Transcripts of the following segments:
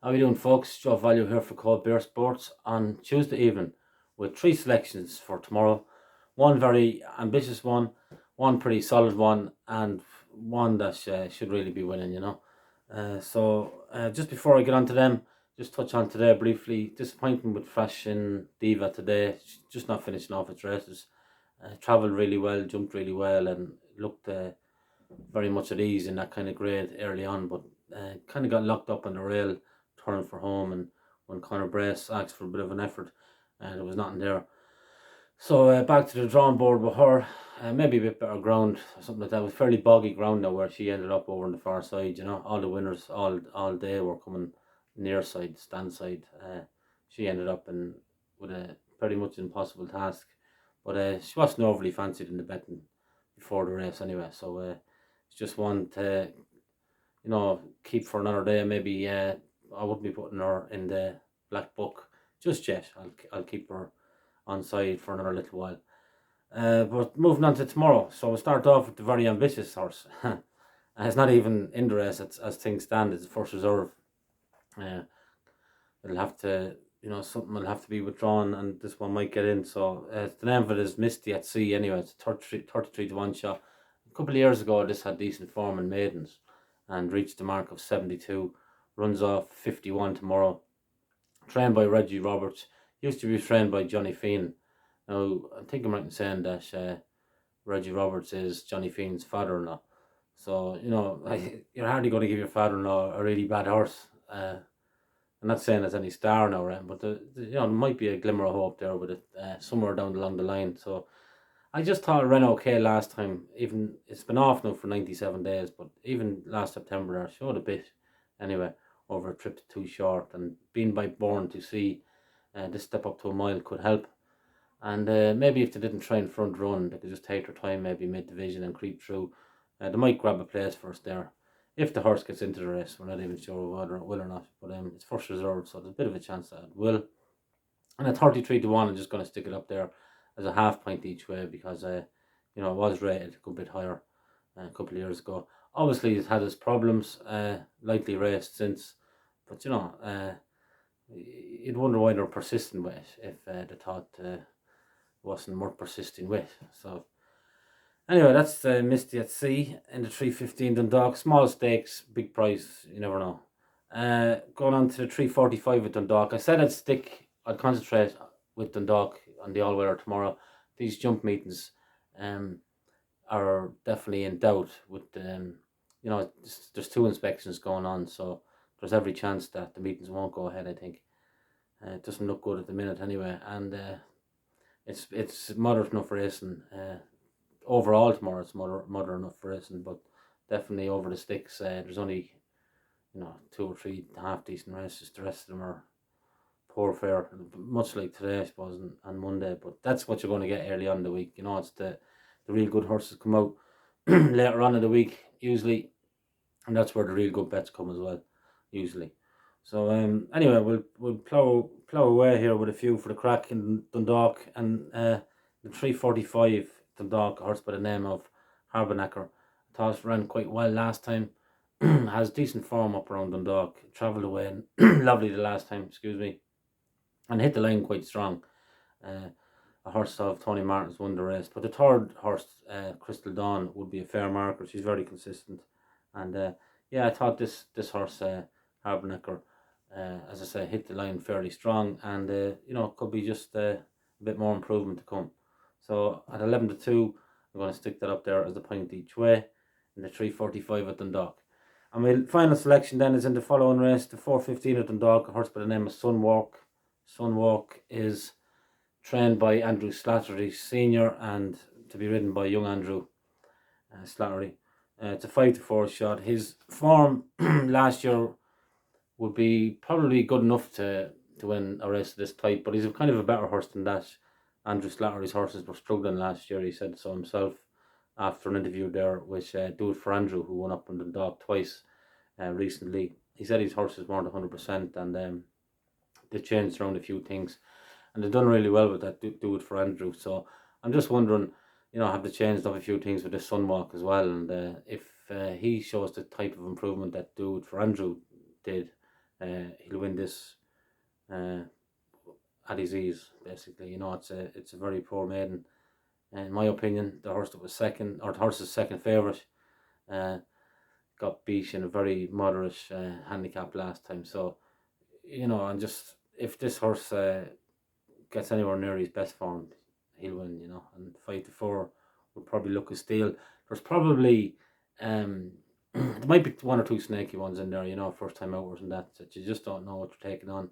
How are you doing, folks? Joe Value here for Cold Beer Sports on Tuesday evening with three selections for tomorrow. One very ambitious one pretty solid one, and one that should really be winning. Just before I get on to them, just touch on today briefly. Disappointing with Fresh in Diva today. Just not finishing off its races. Travelled really well, jumped really well, and looked very much at ease in that kind of grade early on, but kind of got locked up on the rail turning for home, and when Conor Brace asked for a bit of an effort, there was nothing there. So back to the drawing board with her. Maybe a bit better ground, something like that. It was fairly boggy ground now, where she ended up over on the far side. All the winners all day were coming near side, stand side. She ended up with a pretty much impossible task, but she wasn't overly fancied in the betting before the race anyway. So it's just one to keep for another day. Maybe I wouldn't be putting her in the black book just yet. I'll keep her on side for another little while. But moving on to tomorrow, so we'll start off with the very ambitious horse. It's not even in the race as things stand. It's the first reserve. It'll have to, something will have to be withdrawn, and this one might get in. So the name of it is Misty At Sea. Anyway, it's a 33 to 1 shot. A couple of years ago, this had decent form in maidens and reached the mark of 72. Runs off 51 tomorrow. Trained by Reggie Roberts. Used to be trained by Johnny Fien. Now, I think I'm right in saying that Reggie Roberts is Johnny Fien's father-in-law. So, you're hardly going to give your father-in-law a really bad horse. I'm not saying there's any star now, right? But there might be a glimmer of hope there with it somewhere down along the line. So I just thought it ran okay last time. Even it's been off now for 97 days, but even last September I showed a bit anyway over a trip to Too Short, and being by born to see this step up to a mile could help. And maybe if they didn't try and front run, they could just take their time, maybe mid division and creep through. They might grab a place first there. If the horse gets into the race, we're not even sure whether it will or not. But it's first reserved, so there's a bit of a chance that it will. And at 33 to 1, I'm just going to stick it up there as a half point each way, because it was rated a good bit higher a couple of years ago. Obviously, it's had its problems, lightly raced since, but you'd wonder why they're persistent with it if they thought wasn't worth persisting with. So anyway, that's Misty at Sea in the 315 Dundalk. Small stakes, big price, you never know. Going on to the 345 at Dundalk. I said I'd concentrate with Dundalk on the all-weather tomorrow. These jump meetings are definitely in doubt with, there's two inspections going on, so there's every chance that the meetings won't go ahead, I think. It doesn't look good at the minute anyway, and it's moderate enough racing. Overall tomorrow it's moderate enough racing, but definitely over the sticks, there's only, 2 or 3 half decent races. The rest of them are poor fare, much like today, I suppose, and Monday. But that's what you're going to get early on in the week. It's the real good horses come out later on in the week, usually, and that's where the real good bets come as well, usually. So anyway, we'll plough away here with a few for the crack in Dundalk, and the 345 Dundalk, a horse by the name of Harbonacker. I thought it ran quite well last time. Has decent form up around Dundalk. Travelled away and lovely the last time, and hit the line quite strong. A horse of Tony Martin's won the race, but the third horse, Crystal Dawn, would be a fair marker. She's very consistent, and I thought this horse, Harbonacker, as I say, hit the line fairly strong, and could be just a bit more improvement to come. So at 11 to 2, I'm going to stick that up there as a point each way in the 345 at Dundalk. And my final selection then is in the following race, the 415 at Dundalk, a horse by the name of Sunwalk. Sunwalk is trained by Andrew Slattery Senior and to be ridden by young Andrew Slattery. It's a 5 to 4 shot. His form last year would be probably good enough to win a race of this type, but he's kind of a better horse than that. Andrew Slattery's horses were struggling last year. He said so himself after an interview there with Do It For Andrew, who won up in the Dundalk twice recently. He said his horses weren't 100%, and they changed around a few things, and they've done really well with that Do It For Andrew. So I'm just wondering, have they changed up a few things with this Sunwalk as well, and if he shows the type of improvement that Do It For Andrew did, he'll win this at his ease. Basically, you know, it's a very poor maiden. In my opinion, the horse that was second, or the horse's second favourite, got beat in a very moderate handicap last time. So, you know, and just if this horse gets anywhere near his best form, he'll win. You know, and 5-4 would probably look a steal. There's probably there might be one or two snaky ones in there. You know, first time outwards and that you just don't know what you're taking on.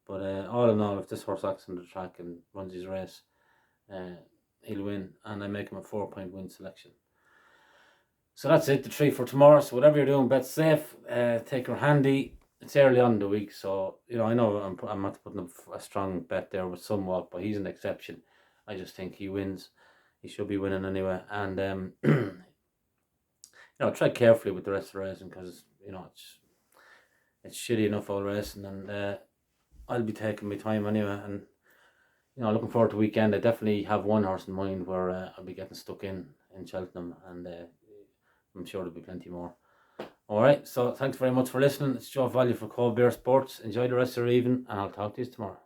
But all in all, if this horse acts on the track and runs his race, he'll win, and I make him a 4-point win selection. So that's it, the 3 for tomorrow. So whatever you're doing, bet safe, take her handy. It's early on in the week, so you know, I know I'm not putting up a strong bet there with Somewhat, but he's an exception. I just think he wins. He should be winning anyway, and you know, tread carefully with the rest of the racing, because you know it's shitty enough all racing, and I'll be taking my time anyway, and you know, looking forward to the weekend. I definitely have one horse in mind where I'll be getting stuck in Cheltenham, and I'm sure there'll be plenty more. Alright, so thanks very much for listening. It's Joe Value for Cold Bear Sports. Enjoy the rest of your evening, and I'll talk to you tomorrow.